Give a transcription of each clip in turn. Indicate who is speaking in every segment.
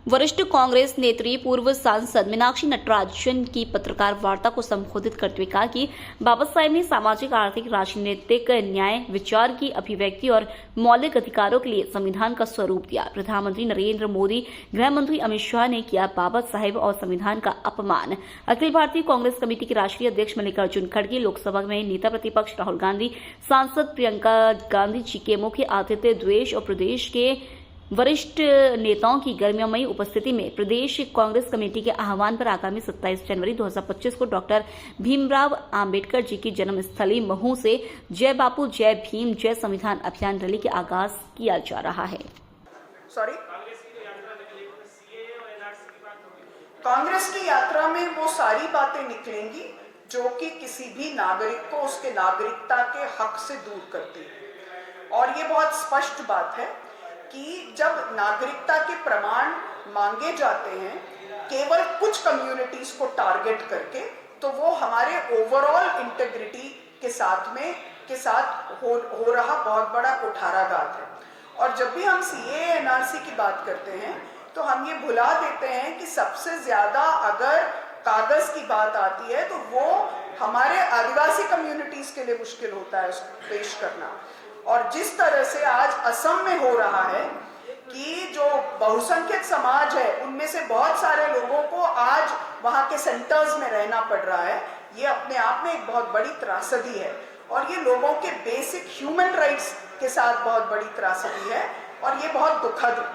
Speaker 1: वरिष्ठ कांग्रेस नेत्री पूर्व सांसद मीनाक्षी नटराजन की पत्रकार वार्ता को संबोधित करते हुए कहा कि बाबा साहेब ने सामाजिक, आर्थिक, राजनीतिक न्याय, विचार की अभिव्यक्ति और मौलिक अधिकारों के लिए संविधान का स्वरूप दिया। प्रधानमंत्री नरेंद्र मोदी, गृह मंत्री अमित शाह ने किया बाबा साहेब और संविधान का अपमान। अखिल भारतीय कांग्रेस कमेटी के राष्ट्रीय अध्यक्ष मल्लिकार्जुन खड़गे, लोकसभा में नेता प्रतिपक्ष राहुल गांधी, सांसद प्रियंका गांधी जी के मुख्य आतिथ्य द्वेष और प्रदेश के वरिष्ठ नेताओं की गर्मियामयी उपस्थिति में प्रदेश कांग्रेस कमेटी के आह्वान पर आगामी 27 जनवरी 2025 को डॉक्टर भीमराव अंबेडकर जी की जन्मस्थली महू से जय बापू, जय भीम, जय संविधान अभियान रैली के आगाज किया जा रहा है।
Speaker 2: कांग्रेस की यात्रा में वो सारी बातें निकलेंगी जो कि किसी भी नागरिक को उसके नागरिकता के हक से दूर करती है। और ये बहुत स्पष्ट बात है कि जब नागरिकता के प्रमाण मांगे जाते हैं केवल कुछ कम्युनिटीज को टारगेट करके, तो वो हमारे ओवरऑल इंटीग्रिटी के साथ हो रहा बहुत बड़ा कुठाराघात है। और जब भी हम सीएए एनआरसी की बात करते हैं तो हम ये भुला देते हैं कि सबसे ज्यादा अगर कागज की बात आती है तो वो हमारे आदिवासी कम्युनिटीज के लिए मुश्किल होता है उसको पेश करना। और जिस तरह से आज असम में हो रहा है कि जो बहुसंख्यक समाज है उनमें से बहुत सारे लोगों को आज वहां के सेंटर्स में रहना पड़ रहा है, ये अपने आप में एक बहुत बड़ी त्रासदी है। और ये लोगों के बेसिक ह्यूमन राइट्स के साथ बहुत बड़ी त्रासदी है और ये बहुत दुखद है।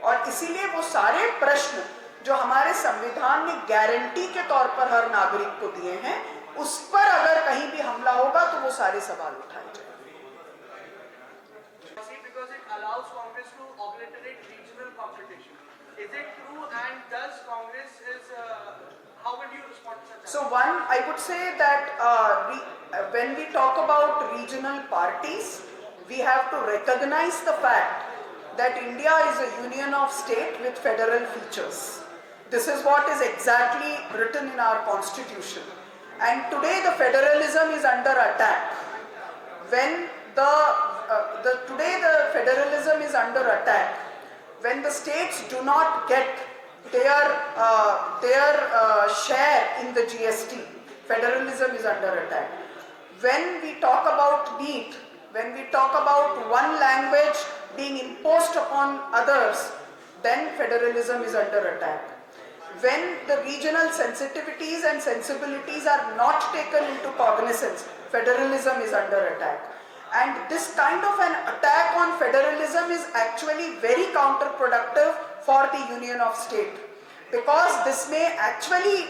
Speaker 2: और इसीलिए वो सारे प्रश्न जो हमारे संविधान ने गारंटी के तौर पर हर नागरिक को दिए हैं, उस पर अगर कहीं भी हमला होगा तो वो सारे सवाल उठाए जाएंगे।
Speaker 3: Because it allows Congress to obliterate regional competition. Is it true, and does Congress how will you respond to that?
Speaker 2: So one, I would say that when we talk about regional parties, we have to recognize the fact that India is a union of state with federal features. This is what is exactly written in our constitution. And today the federalism is under attack. When today the federalism is under attack when the states do not get their share in the GST. Federalism is under attack. When we talk about NEET, when we talk about one language being imposed upon others, then federalism is under attack. When the regional sensitivities and sensibilities are not taken into cognizance, federalism is under attack. And this kind of an attack on federalism is actually very counterproductive for the union of state, because this may actually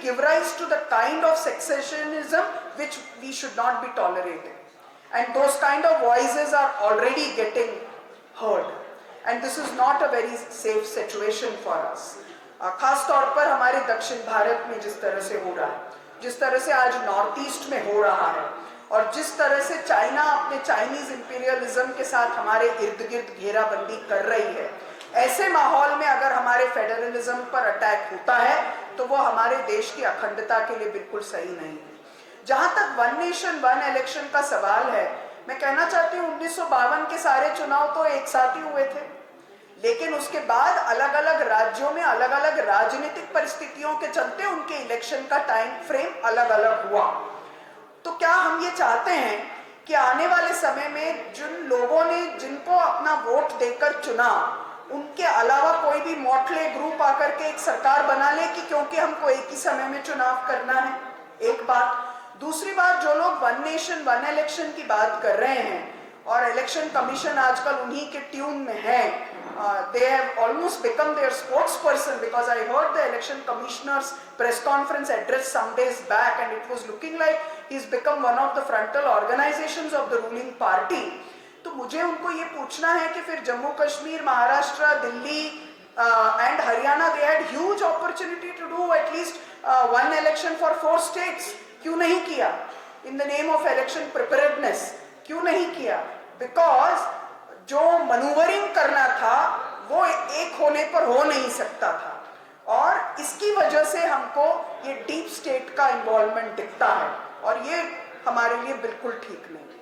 Speaker 2: give rise to the kind of secessionism which we should not be tolerating. And those kind of voices are already getting heard. And this is not a very safe situation for us. खास तौर पर हमारे दक्षिण भारत में जिस तरह से हो रहा है, जिस तरह से आज नॉर्थ ईस्ट में हो रहा है, और जिस तरह से चाइना अपने चाइनीज इंपीरियलिज्म के साथ हमारे इर्द गिर्द घेराबंदी कर रही है, ऐसे माहौल में अगर हमारे फेडरलिज्म पर अटैक होता है तो वो हमारे देश की अखंडता के लिए बिल्कुल सही नहीं है। जहां तक वन नेशन वन इलेक्शन का सवाल है, मैं कहना चाहती हूँ 1952 के सारे चुनाव तो एक साथ ही हुए थे, लेकिन उसके बाद अलग अलग राज्यों में अलग अलग राजनीतिक परिस्थितियों के चलते उनके इलेक्शन का टाइम फ्रेम अलग अलग हुआ। तो क्या हम ये चाहते हैं कि आने वाले समय में जिन लोगों ने जिनको अपना वोट देकर चुना, उनके अलावा कोई भी मोटले ग्रुप आकर के एक सरकार बना ले कि क्योंकि हमको एक ही समय में चुनाव करना है? एक बात। दूसरी बात, जो लोग वन नेशन वन इलेक्शन की बात कर रहे हैं और इलेक्शन कमीशन आजकल उन्हीं के ट्यून में है, they have almost become their spokesperson, because I heard the election commissioner's press conference address some days back and it was looking like he's become one of the frontal organizations of the ruling party. तो मुझे उनको ये पूछना है कि फिर Jammu Kashmir, Maharashtra, Delhi and Haryana, they had huge opportunity to do at least one election for 4 states. क्यों नहीं किया? In the name of election preparedness क्यों नहीं किया? Because जो मनूवरिंग करना था वो एक होने पर हो नहीं सकता था, और इसकी वजह से हमको ये डीप स्टेट का इन्वॉल्वमेंट दिखता है और ये हमारे लिए बिल्कुल ठीक नहीं है।